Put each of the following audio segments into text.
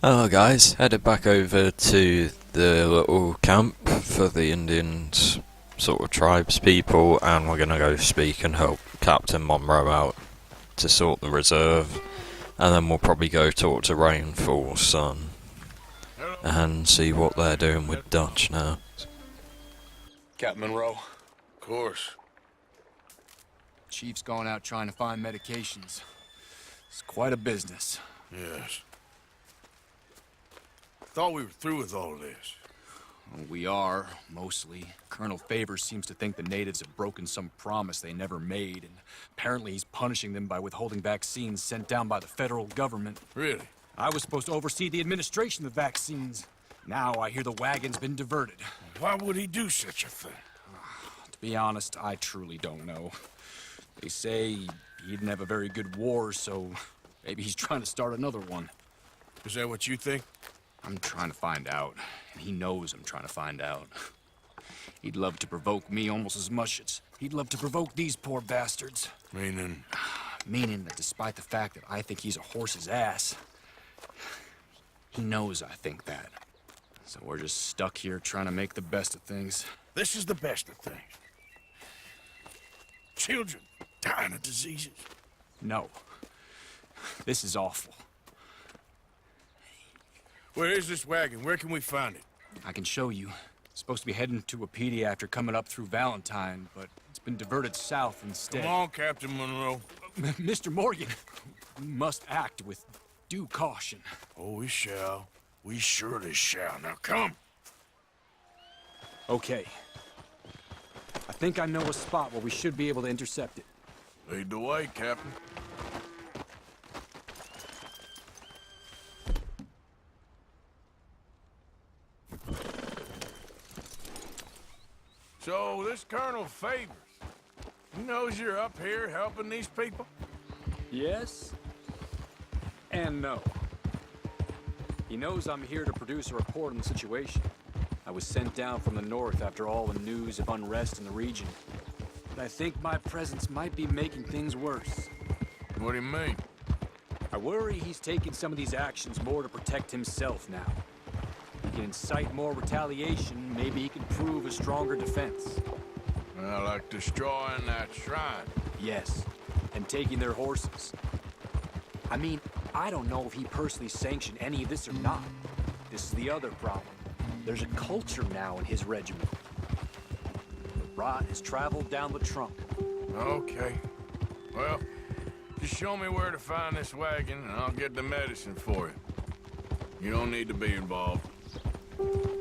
Hello guys, headed back over to the little camp for the Indians, sort of tribes people, and we're gonna go speak and help Captain Monroe out to sort the reserve, and then we'll probably go talk to Rainfall's son and see what they're doing with Dutch now. Captain Monroe. Of course. Chief's gone out trying to find medications. It's quite a business. Yes. Thought we were through with all of this. Well, we are, mostly. Colonel Favours seems to think the natives have broken some promise they never made, and apparently he's punishing them by withholding vaccines sent down by the federal government. Really? I was supposed to oversee the administration of the vaccines. Now I hear the wagon's been diverted. Why would he do such a thing? To be honest, I truly don't know. They say he didn't have a very good war, so maybe he's trying to start another one. Is that what you think? I'm trying to find out, and he knows I'm trying to find out. He'd love to provoke me almost as much as he'd love to provoke these poor bastards. Meaning? Meaning that despite the fact that I think he's a horse's ass, he knows I think that. So we're just stuck here trying to make the best of things. This is the best of things. Children dying of diseases. No. This is awful. Where is this wagon? Where can we find it? I can show you. It's supposed to be heading to Wapiti after coming up through Valentine, but it's been diverted south instead. Come on, Captain Monroe. Mr. Morgan, we must act with due caution. Oh, we shall. We surely shall. Now come. Okay. I think I know a spot where we should be able to intercept it. Lead the way, Captain. So, this Colonel Favours, he knows you're up here helping these people? Yes and no. He knows I'm here to produce a report on the situation. I was sent down from the north after all the news of unrest in the region. But I think my presence might be making things worse. What do you mean? I worry he's taking some of these actions more to protect himself now. He can incite more retaliation, maybe he can prove a stronger defense. Well, like destroying that shrine. Yes, and taking their horses. I mean, I don't know if he personally sanctioned any of this or not. This is the other problem. There's a culture now in his regiment. The rot has traveled down the trunk. Okay. Well, just show me where to find this wagon, and I'll get the medicine for you. You don't need to be involved.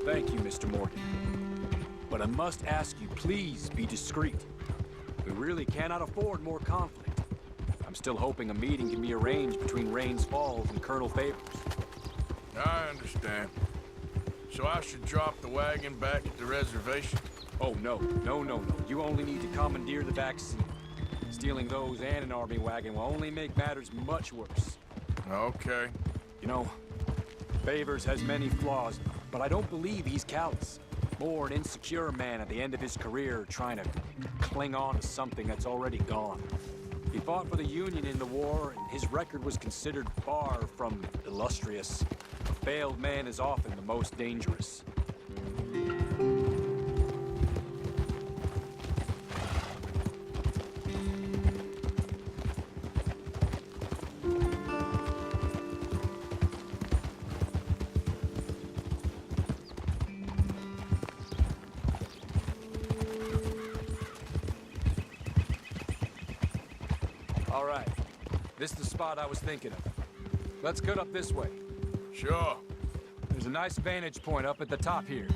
Thank you, Mr. Morgan. But I must ask you, please be discreet. We really cannot afford more conflict. I'm still hoping a meeting can be arranged between Rains Falls and Colonel Favours. I understand. So I should drop the wagon back at the reservation? Oh, no. You only need to commandeer the vaccine. Stealing those and an army wagon will only make matters much worse. Okay. You know, Favours has many flaws, but I don't believe he's callous. More an insecure man at the end of his career trying to cling on to something that's already gone. He fought for the Union in the war, and his record was considered far from illustrious. A failed man is often the most dangerous. All right, this is the spot I was thinking of. Let's cut up this way. Sure. There's a nice vantage point up at the top here.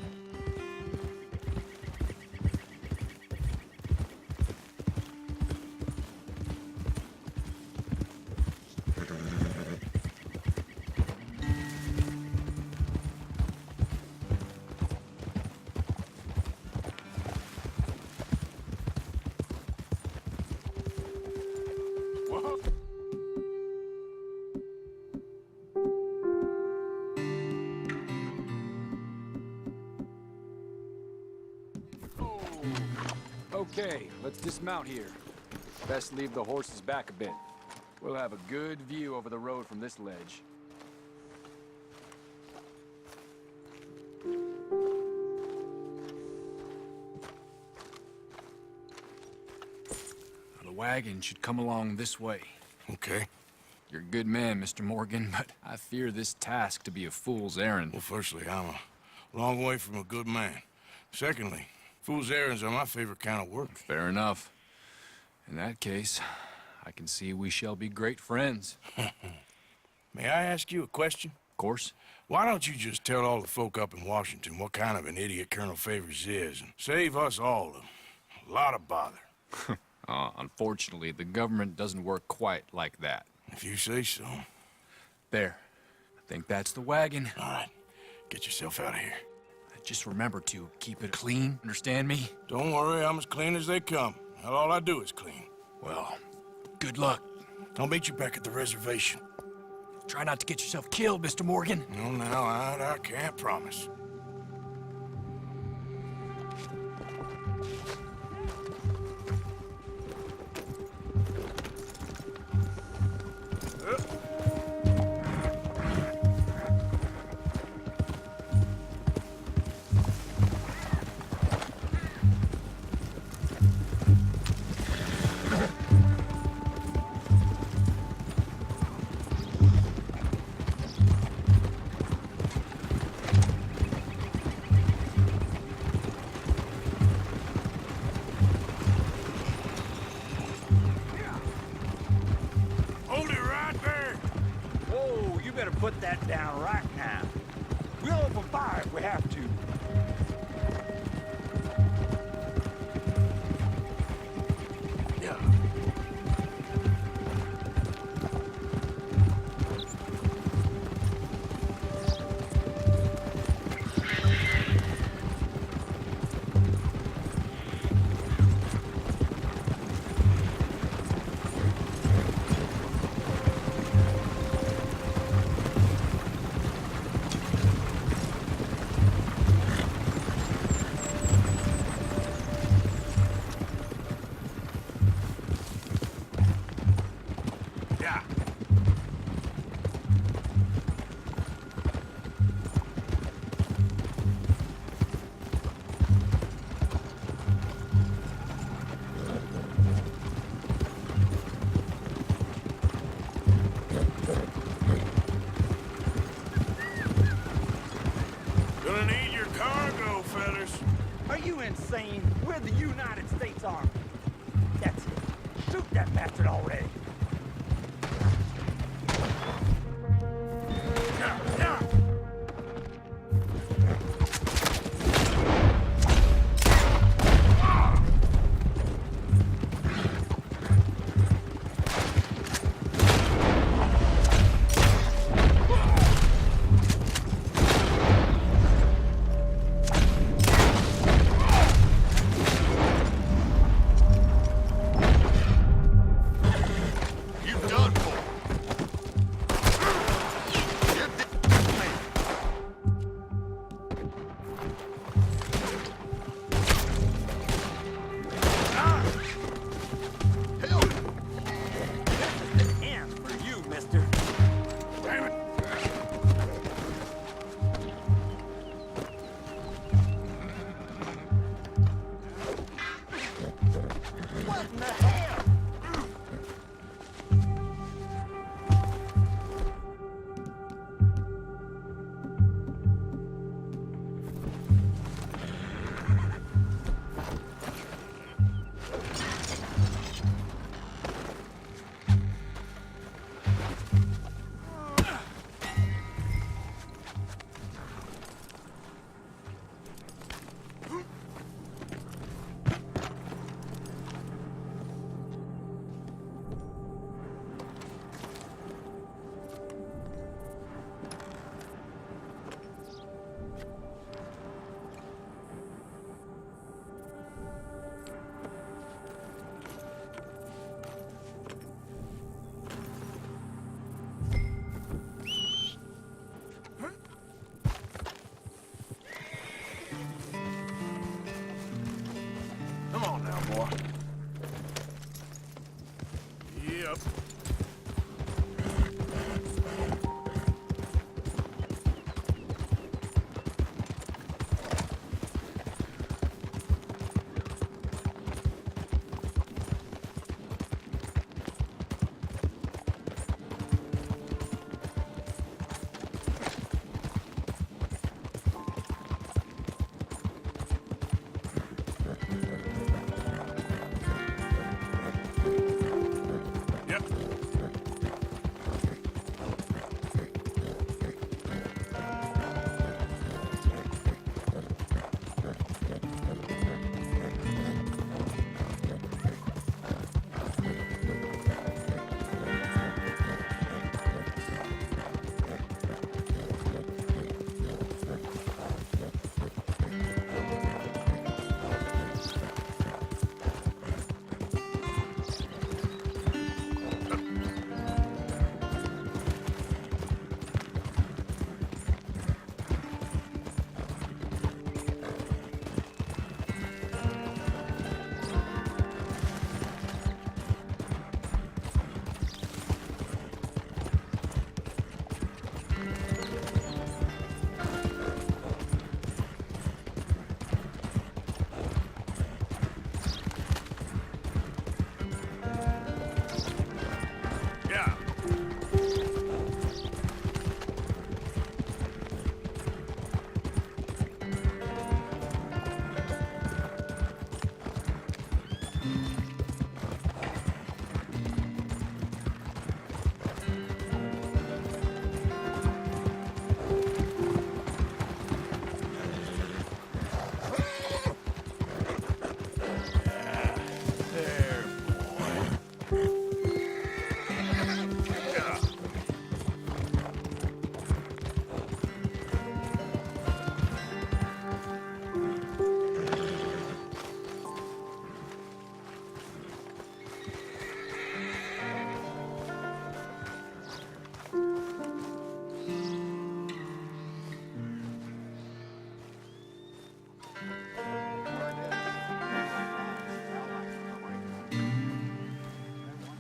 Okay, let's dismount here. Best leave the horses back a bit. We'll have a good view over the road from this ledge. The wagon should come along this way. Okay. You're a good man, Mr. Morgan, but I fear this task to be a fool's errand. Well, firstly, I'm a long way from a good man. Secondly, fool's errands are my favorite kind of work. Fair enough. In that case, I can see we shall be great friends. May I ask you a question? Of course. Why don't you just tell all the folk up in Washington what kind of an idiot Colonel Favours is and save us all a lot of bother? Unfortunately, the government doesn't work quite like that. If you say so. There. I think that's the wagon. All right. Get yourself out of here. Just remember to keep it clean, understand me? Don't worry, I'm as clean as they come. Not all I do is clean. Well, good luck. I'll meet you back at the reservation. Try not to get yourself killed, Mr. Morgan. No, now, I can't promise. Put that down right now. We'll open fire if we have to. Insane. We're the United States Army. That's it. Shoot that bastard already.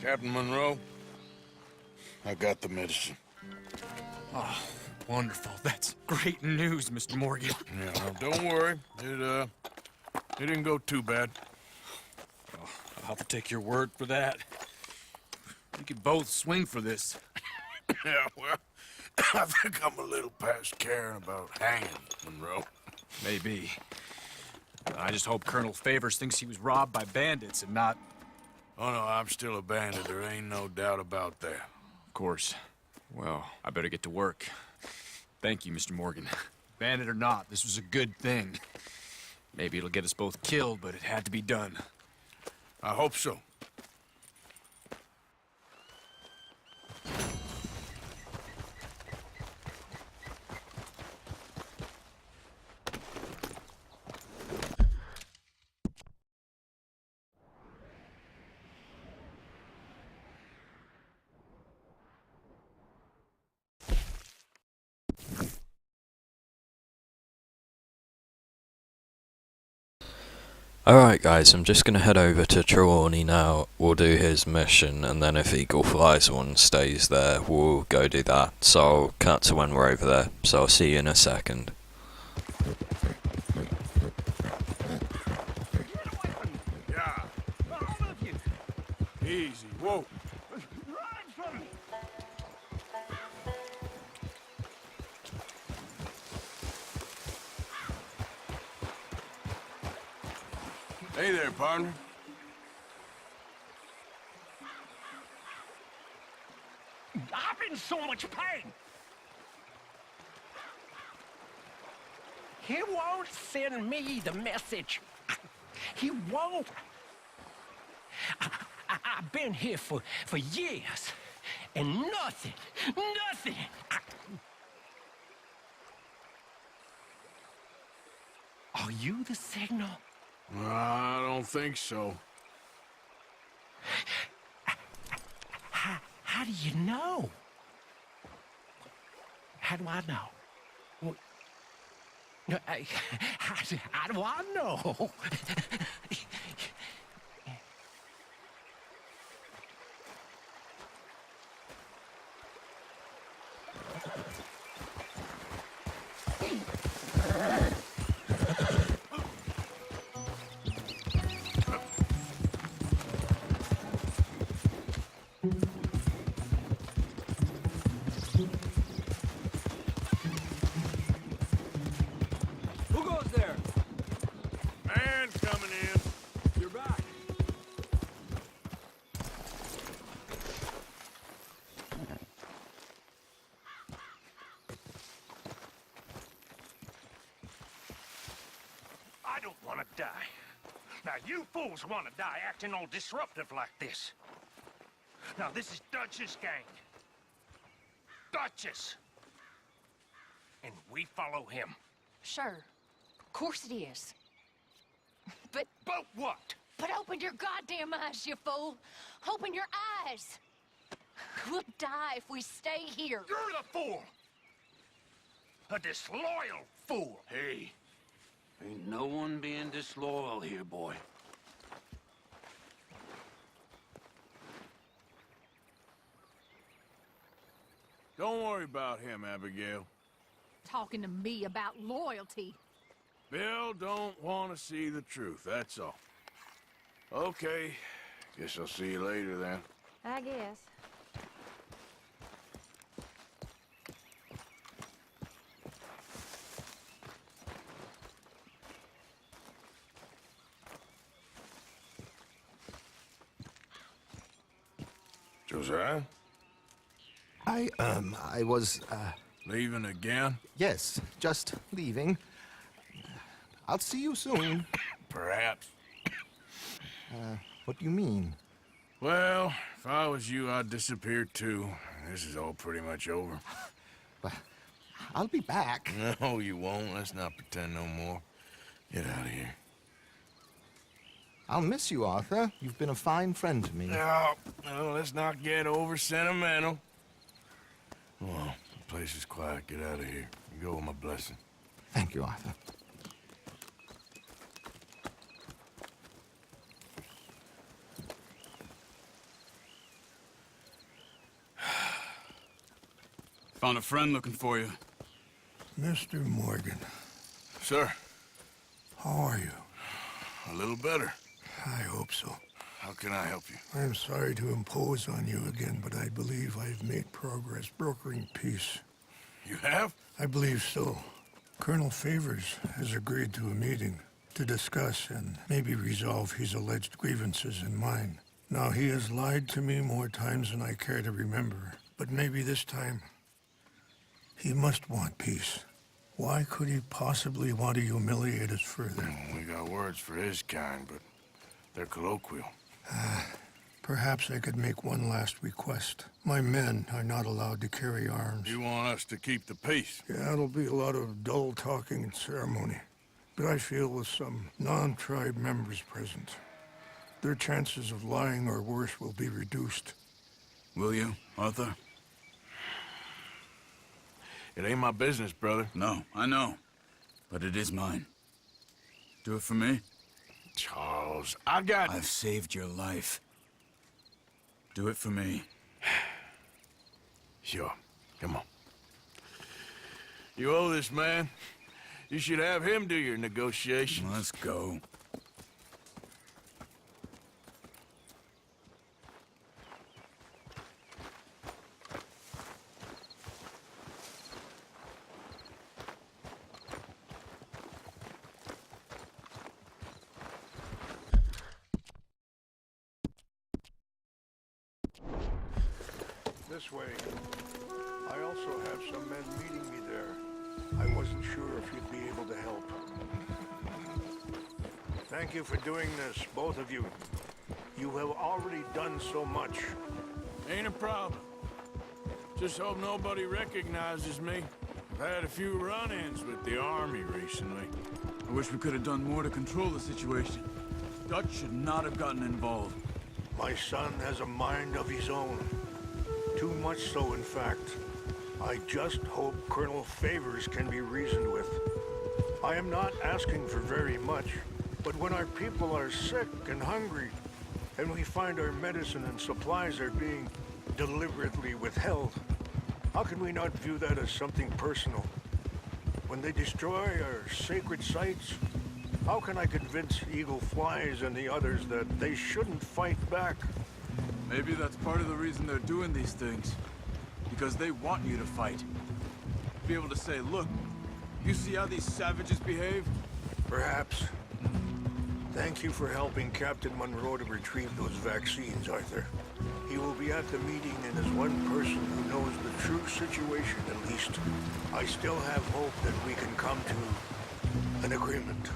Captain Monroe, I got the medicine. Oh, wonderful. That's great news, Mr. Morgan. Yeah, well, don't worry. It didn't go too bad. Oh, I'll have to take your word for that. We could both swing for this. Yeah, well, I think I'm a little past caring about hanging, Monroe. Maybe. I just hope Colonel Favours thinks he was robbed by bandits and not... Oh, no, I'm still a bandit. There ain't no doubt about that. Of course. Well, I better get to work. Thank you, Mr. Morgan. Bandit or not, this was a good thing. Maybe it'll get us both killed, but it had to be done. I hope so. Alright guys, I'm just gonna head over to Trelawney now, we'll do his mission, and then if Eagle Flies one stays there, we'll go do that. So I'll cut to when we're over there, so I'll see you in a second. Yeah. All of you! Easy. Whoa. Run from me! Hey there, partner. I'm in so much pain! He won't send me the message. He won't. I've been here for years, and nothing. Are you the signal? I don't think so. How do you know? How do I know? How do I know? Who goes there? Man's coming in. You're back. I don't want to die. Now, you fools want to die acting all disruptive like this. Now, this is Dutch's gang. Dutch's. And we follow him. Sure. Of course it is. But what? open your goddamn eyes, you fool. Open your eyes. We'll die if we stay here. You're the fool. A disloyal fool. Hey, ain't no one being disloyal here, boy. Don't worry about him, Abigail. Talking to me about loyalty. Bill don't want to see the truth, that's all. Okay, guess I'll see you later then. I guess. Josiah? I was, Leaving again? yes, just leaving. I'll see you soon. Perhaps. What do you mean? Well, if I was you, I'd disappear too. This is all pretty much over. But I'll be back. No, you won't. Let's not pretend no more. Get out of here. I'll miss you, Arthur. You've been a fine friend to me. No, let's not get over sentimental. Well, the place is quiet. Get out of here. You go with my blessing. Thank you, Arthur. Found a friend looking for you. Mr. Morgan, Sir, how are you? a little better. I hope so. How can I help you? I'm sorry to impose on you again, but I believe I've made progress brokering peace. You have? I believe so. Colonel Favours has agreed to a meeting to discuss and maybe resolve his alleged grievances and mine. Now, he has lied to me more times than I care to remember, but maybe this time he must want peace. Why could he possibly want to humiliate us further? We got words for his kind, but they're colloquial. Perhaps I could make one last request. My men are not allowed to carry arms. You want us to keep the peace? Yeah, it'll be a lot of dull talking and ceremony. But I feel with some non-tribe members present, their chances of lying or worse will be reduced. Will you, Arthur? It ain't my business, brother. No, I know. But it is mine. Do it for me? Charles, I've saved your life. Do it for me. Sure. Come on. You owe this man. You should have him do your negotiations. Let's go. This way. I also have some men meeting me there. I wasn't sure if you'd be able to help. Thank you for doing this, both of you. You have already done so much. Ain't a problem. Just hope nobody recognizes me. I've had a few run-ins with the army recently. I wish we could have done more to control the situation. Dutch should not have gotten involved. My son has a mind of his own. Too much so, in fact. I just hope Colonel Favours can be reasoned with. I am not asking for very much, but when our people are sick and hungry, and we find our medicine and supplies are being deliberately withheld, how can we not view that as something personal? When they destroy our sacred sites, how can I convince Eagle Flies and the others that they shouldn't fight back? Maybe that's part of the reason they're doing these things. Because they want you to fight. Be able to say, look, you see how these savages behave? Perhaps. Thank you for helping Captain Monroe to retrieve those vaccines, Arthur. He will be at the meeting, and as one person who knows the true situation at least, I still have hope that we can come to an agreement.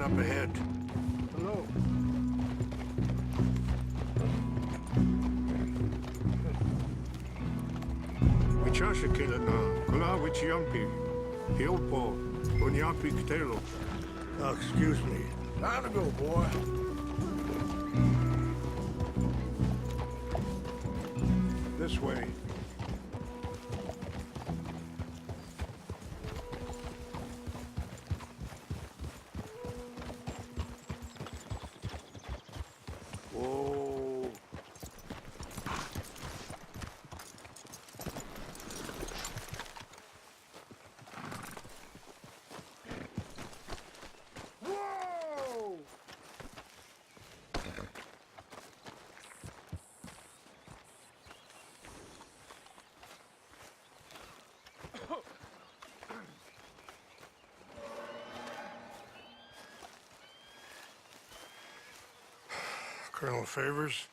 Up ahead. Hello. Wichashikila na kula wichiampi. Hilpo unyapi ktelo. Excuse me. Time to go, boy. This way. Colonel Favours,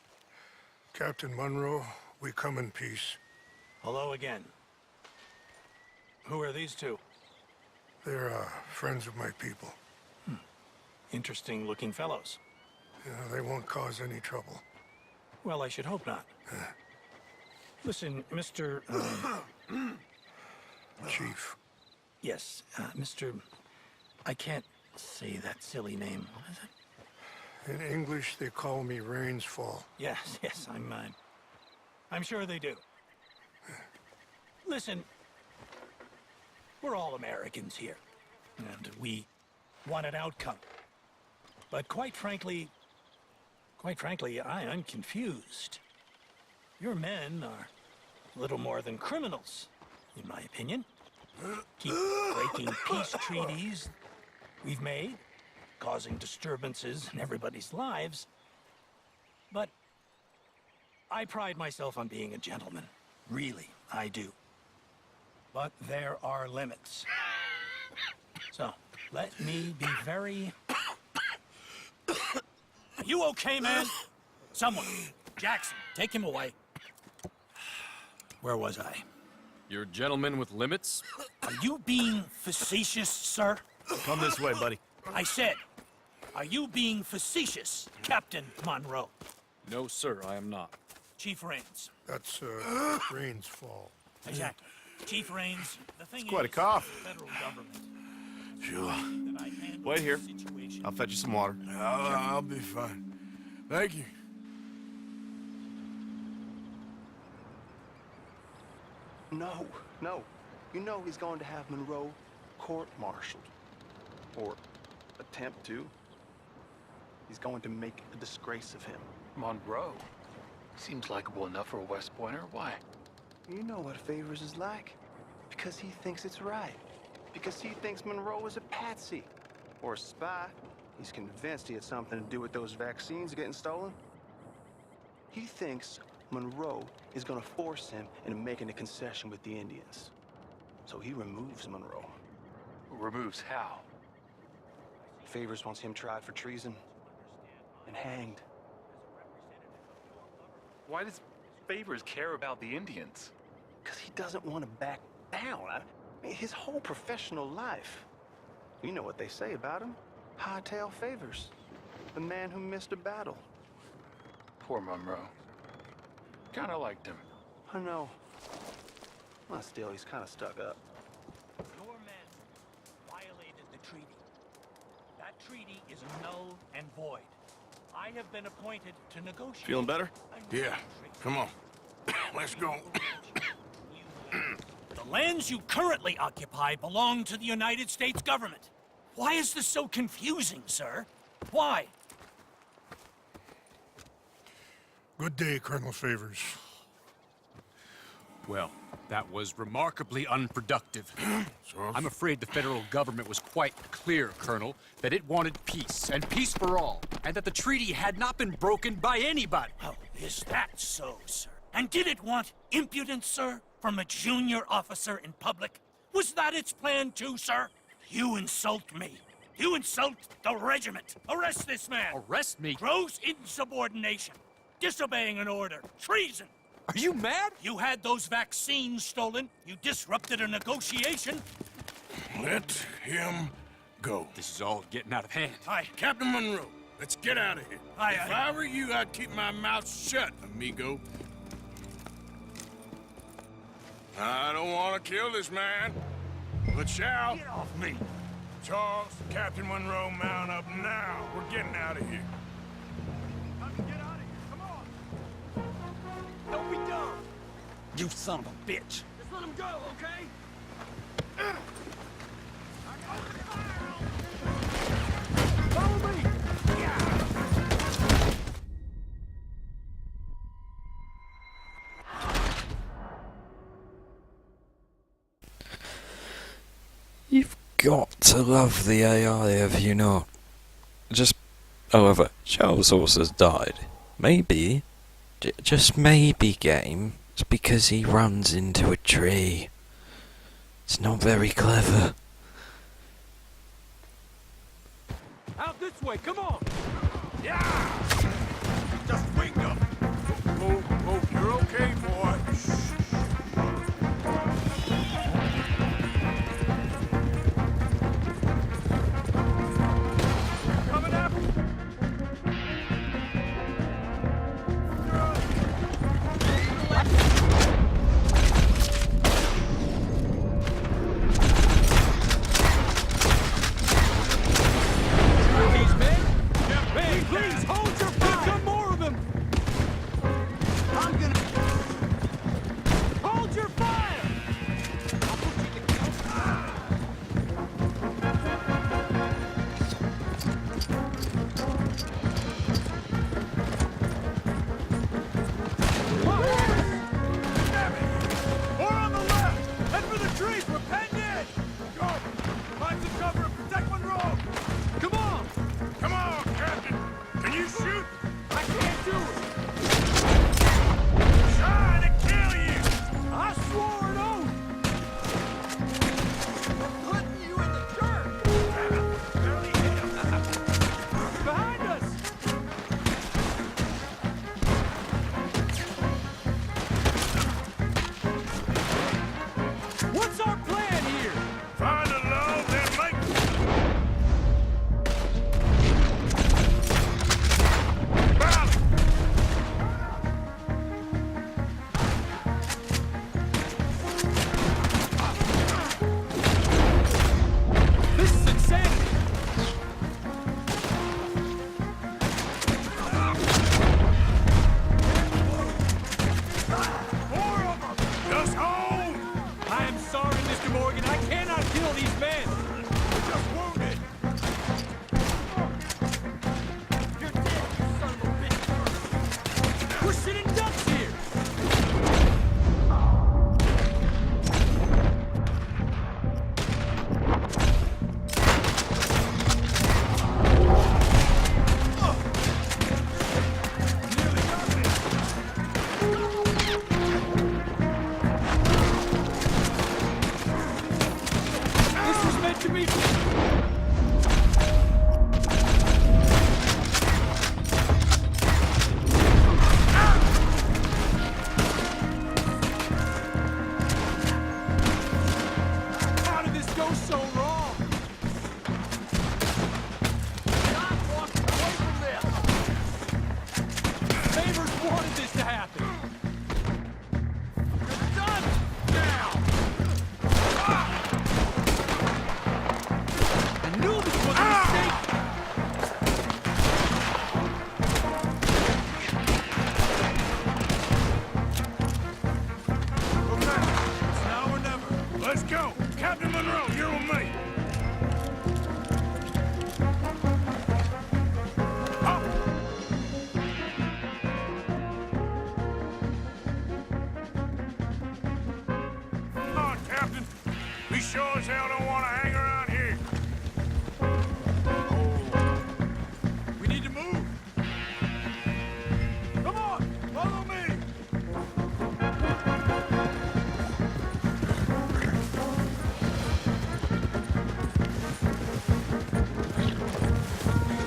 Captain Monroe, we come in peace. Hello again. Who are these two? They're friends of my people. Interesting looking fellows. They won't cause any trouble. Well, I should hope not. Listen, Mr. Chief. Yes, Mr. I can't say that silly name. What is it? In English, they call me Rains Fall. Yes, I'm sure they do. Listen, we're all Americans here, and we want an outcome. But quite frankly, I'm confused. Your men are little more than criminals, in my opinion. Keep breaking peace treaties we've made, causing disturbances in everybody's lives. But I pride myself on being a gentleman. Really, I do. But there are limits. So, let me be very... Are you okay, man? Someone. Jackson, take him away. Where was I? You're a gentleman with limits? Are you being facetious, sir? Come this way, buddy. I said, are you being facetious, Captain Monroe? No, sir, I am not. Chief Rains. That's Rains Fall. Exactly. Chief Rains, the thing It's quite a is, cough. the federal government. Sure. That I handle Wait here. the situation. I'll fetch you some water. I'll be fine. Thank you. No. You know he's going to have Monroe court-martialed. Or attempt to. He's going to make a disgrace of him. Monroe? Seems likable enough for a West Pointer. Why? You know what Favours is like. Because he thinks it's right. Because he thinks Monroe is a patsy. Or a spy. He's convinced he had something to do with those vaccines getting stolen. He thinks Monroe is gonna force him into making a concession with the Indians. So he removes Monroe. Removes how? Favours wants him tried for treason and hanged. Why does Favours care about the Indians? Because he doesn't want to back down. I mean, his whole professional life. You know what they say about him. Hightail Favours. The man who missed a battle. Poor Monroe. Kinda liked him. I know. Well, still, he's kind of stuck up. Your men violated the treaty. That treaty is null and void. I have been appointed to negotiate. Feeling better? Yeah, come on. Let's go. The lands you currently occupy belong to the United States government. Why is this so confusing, sir? Why? Good day, Colonel Favours. Well, that was remarkably unproductive. I'm afraid the federal government was quite clear, Colonel, that it wanted peace, and peace for all, and that the treaty had not been broken by anybody. Oh, is that so, sir? And did it want impudence, sir, from a junior officer in public? Was that its plan too, sir? You insult me. You insult the regiment. Arrest this man. Arrest me? Gross insubordination. Disobeying an order. Treason. Are you mad? You had those vaccines stolen. You disrupted a negotiation. Let him go. This is all getting out of hand. Captain Monroe, let's get out of here. If I were you, I'd keep my mouth shut, amigo. I don't want to kill this man, but shall. Get off me. Charles, Captain Monroe, mount up now. We're getting out of here. Get out of here. Come on. Don't be dumb. You son of a bitch. Just let him go, okay? Follow me. You've got to love the AI, have you not? However, Charles' horse died. Maybe, just maybe, game, it's because he runs into a tree. It's not very clever. Out this way, come on! Yeah! just winged them. Oh, you're okay, boy. Coming up. These men? Hey, please hold your fire! Get some more of them! I'm gonna... Hold your fire! I'll put you to... More on the left! Head for the trees! We're penned in! Go! Find some cover and protect Monroe! Come on! Come on, Captain! Can you shoot? I can't do it! Trying to kill you! I swore an oath! I'm putting you in the dirt! Barely hit him. Behind us! What's our plan here? Find a low, then make... Battle! This is insanity! More of them! Just home! I am sorry, Mr. Morgan. I cannot kill these men! Just wounded! You're dead, you son of a bitch! We're sitting ducks here! Nearly got me! This was meant to be... How did this go so wrong? Stop walking away from this! Favours wanted this to happen! You're done now! I knew this was a mistake! Okay, it's now or never. Let's go! Captain Monroe, you're with me! Up! Come on, Captain. We sure as hell don't want to hang around here. We need to move. Come on, follow me.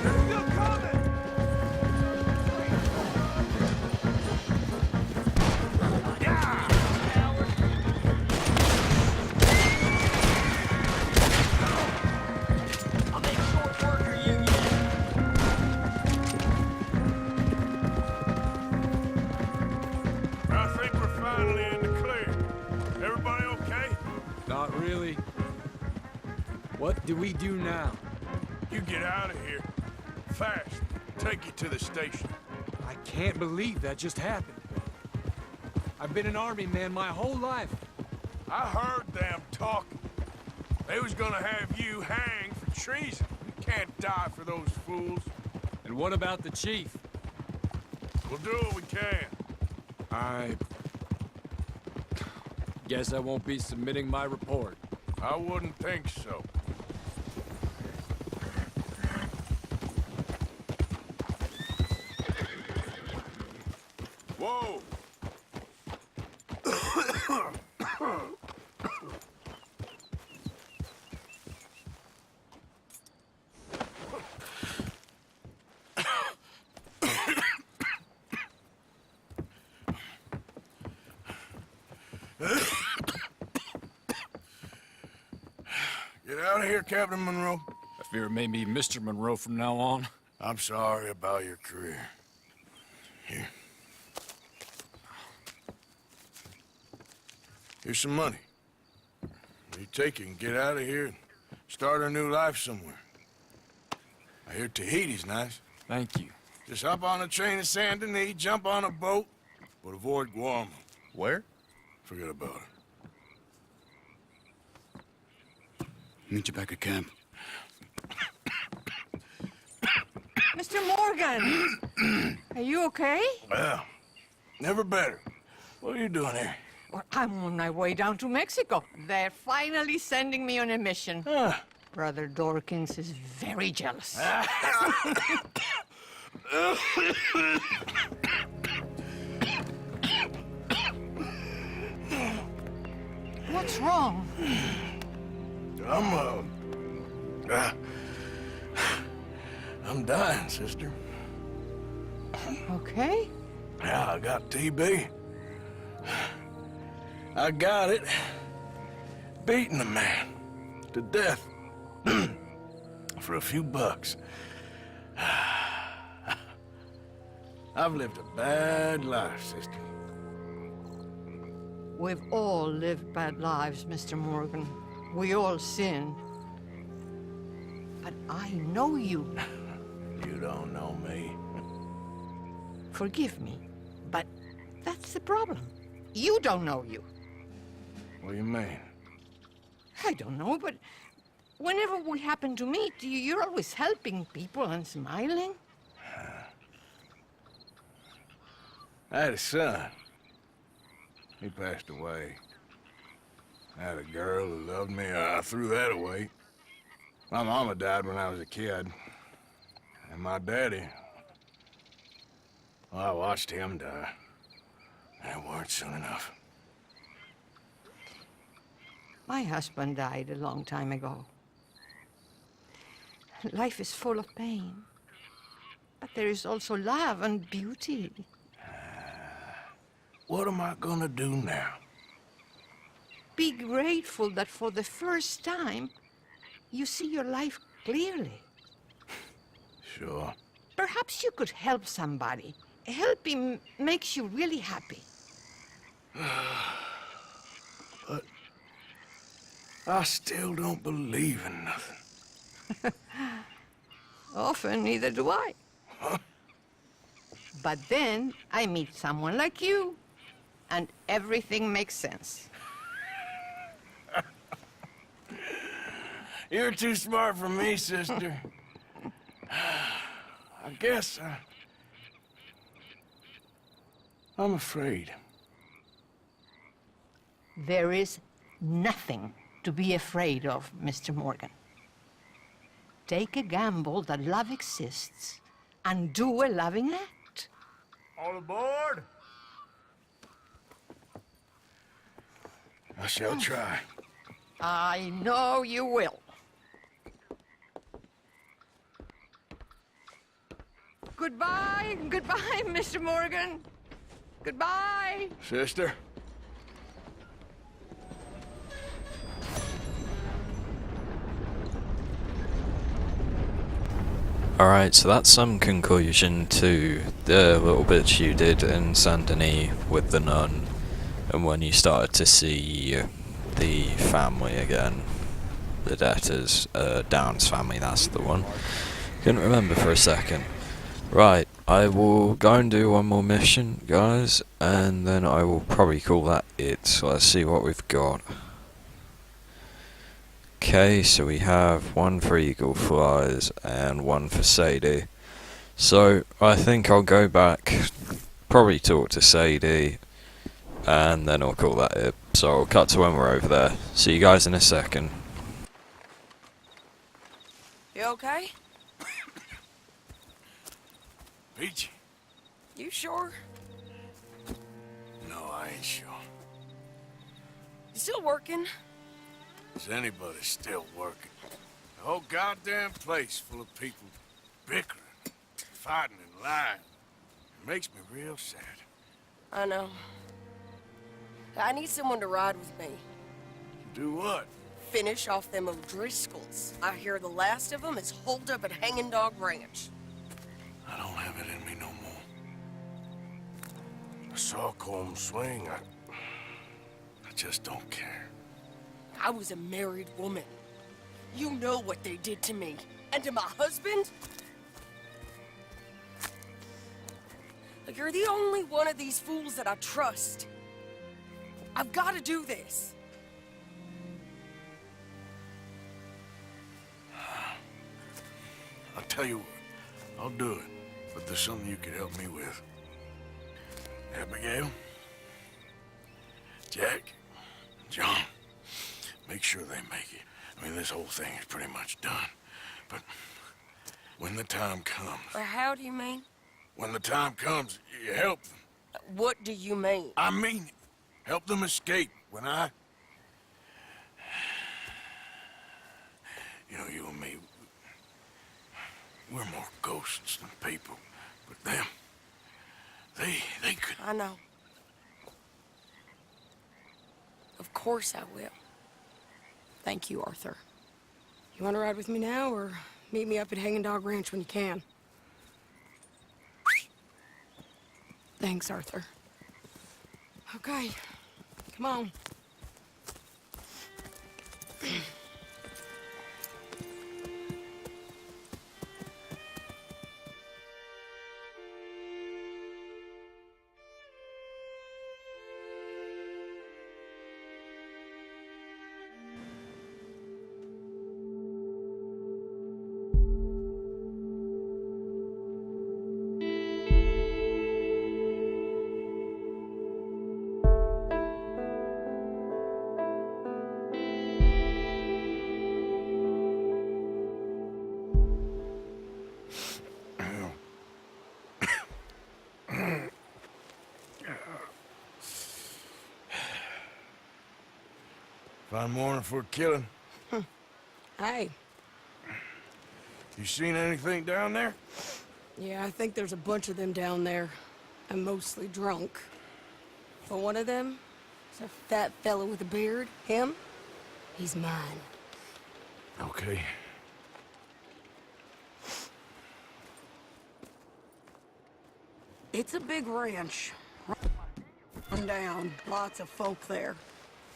They're still coming. Yeah. I'll make short work of you yet! I think we're finally in the clear. Everybody okay? Not really. What do we do now? You get out of here. Fast. Take you to the station. I can't believe that just happened. I've been an army man my whole life. I heard them talking. They was gonna have you hanged for treason. You can't die for those fools. And what about the chief? We'll do what we can. I guess I won't be submitting my report. I wouldn't think so. Whoa! hear, Captain Monroe? I fear it may be Mr. Monroe from now on. I'm sorry about your career. Here. Here's some money. You take it and get out of here and start a new life somewhere. I hear Tahiti's nice. Thank you. Just hop on a train to Saint Denis, jump on a boat, but avoid Guam. Where? Forget about it. Meet you back at camp. Mr. Morgan! Are you okay? Well, never better. What are you doing here? Well, I'm on my way down to Mexico. They're finally sending me on a mission. Brother Dorkins is very jealous. What's wrong? I'm dying, sister. Okay. Yeah, I got TB. I got it. Beating a man to death for a few bucks. I've lived a bad life, sister. We've all lived bad lives, Mr. Morgan. We all sin. But I know you. You don't know me. Forgive me, but that's the problem. You don't know you. What do you mean? I don't know, but whenever we happen to meet, you're always helping people and smiling. I had a son. He passed away. I had a girl who loved me. I threw that away. My mama died when I was a kid. And my daddy, well, I watched him die. That weren't soon enough. My husband died a long time ago. Life is full of pain. But there is also love and beauty. What am I gonna do now? Be grateful that for the first time, you see your life clearly. Sure. Perhaps you could help somebody. Helping makes you really happy. But I still don't believe in nothing. Often, neither do I. But then I meet someone like you, and everything makes sense. You're too smart for me, sister. I guess I'm afraid. There is nothing to be afraid of, Mr. Morgan. Take a gamble that love exists and do a loving act. All aboard? I shall try. I know you will. Goodbye, goodbye, Mr. Morgan. Goodbye. Sister? Alright, so that's some conclusion to the little bits you did in Saint Denis with the nun, and when you started to see the family again, the debtors, Down's family, that's the one. Couldn't remember for a second. Right, I will go and do one more mission, guys, and then I will probably call that it. So let's see what we've got. Okay, so we have one for Eagle Flies and one for Sadie. So I think I'll go back, probably talk to Sadie, and then I'll call that it. So I'll cut to when we're over there. See you guys in a second. You okay? Peachy? You sure? No, I ain't sure. You still working? Is anybody still working? The whole goddamn place full of people bickering, fighting and lying. It makes me real sad. I know. I need someone to ride with me. Do what? finish off them O'Driscolls. I hear the last of them is holed up at Hanging Dog Ranch. I don't have it in me no more. I saw Colm swing. I just don't care. I was a married woman. You know what they did to me. And to my husband? Like, you're the only one of these fools that I trust. I've got to do this. I'll tell you what, I'll do it, but there's something you could help me with. Abigail, Jack, John, make sure they make it. I mean, this whole thing is pretty much done, but when the time comes... How do you mean? When the time comes, you help them. What do you mean? I mean it. Help them escape. When I... You know, you and me, we're more ghosts than people. But them, they could... I know. Of course I will. Thank you, Arthur. You want to ride with me now, or meet me up at Hanging Dog Ranch when you can? Thanks, Arthur. Okay, come on. Fine morning for a killing. Hey. You seen anything down there? Yeah, I think there's a bunch of them down there. I'm mostly drunk. But one of them is a fat fella with a beard. Him, he's mine. Okay. It's a big ranch. Run down, lots of folk there.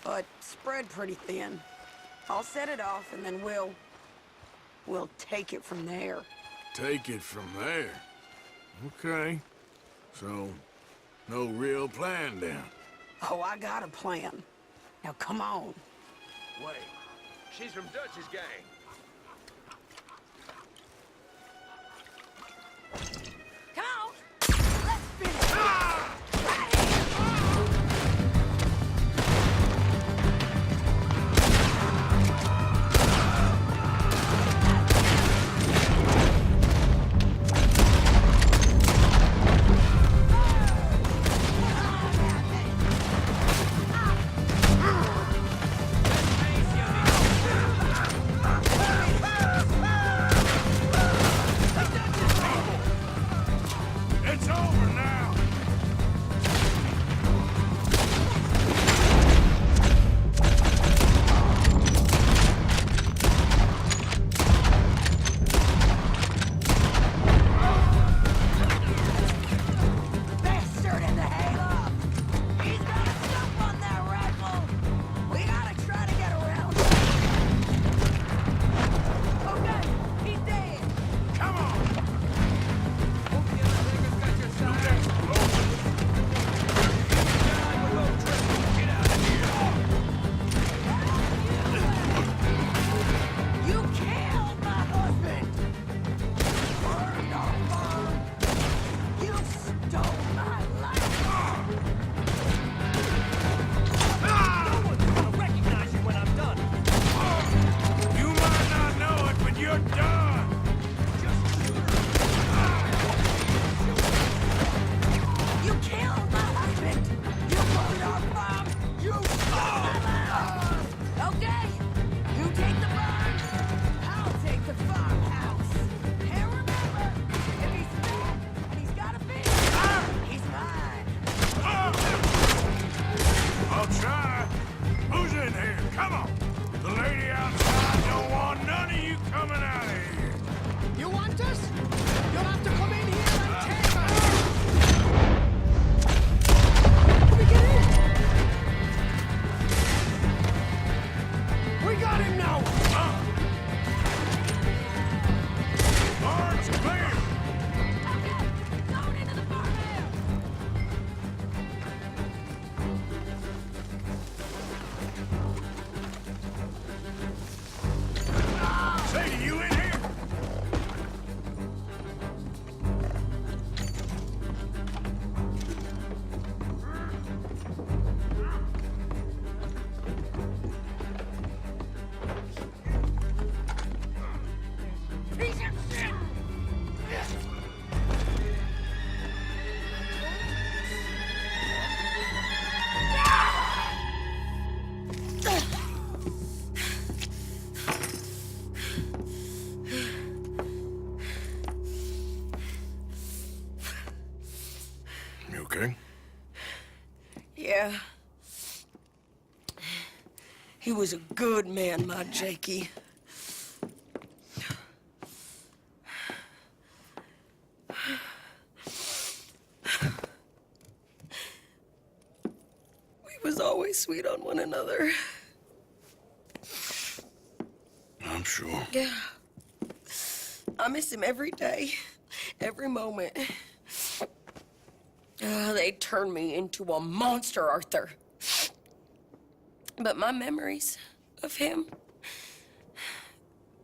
But spread pretty thin. I'll set it off and then we'll take it from there. Take it from there? Okay. So, no real plan then? Oh, I got a plan. Now come on. Wait, she's from Dutch's gang. Come on! Let's finish! okay? Yeah. He was a good man, my Jakey. We was always sweet on one another. I'm sure. Yeah. I miss him every day, every moment. They turned me into a monster, Arthur. But my memories of him,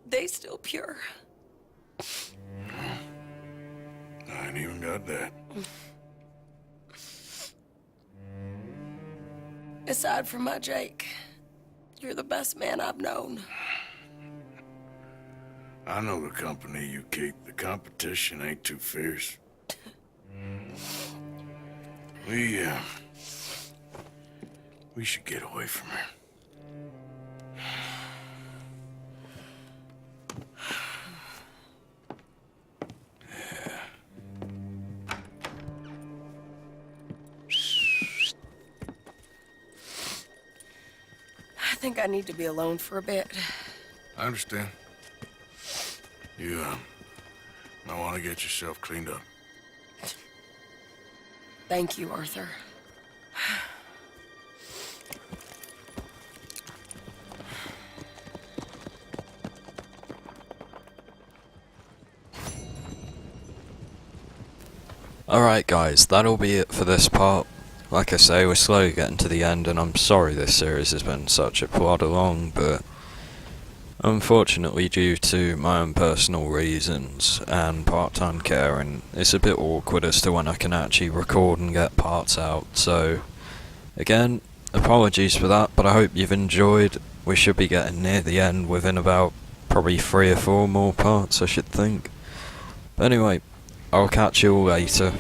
they still pure. I ain't even got that. Aside from my Jake, you're the best man I've known. I know the company you keep. The competition ain't too fierce. We should get away from her. I think I need to be alone for a bit. I understand. You, might want to get yourself cleaned up. Thank you, Arthur. Alright guys, that'll be it for this part. Like I say, we're slowly getting to the end, and I'm sorry this series has been such a plod along, but unfortunately due to my own personal reasons and part-time caring, it's a bit awkward as to when I can actually record and get parts out. So again, apologies for that, but I hope you've enjoyed. We should be getting near the end within about probably 3 or 4 more parts, I should think. But anyway, I'll catch you all later.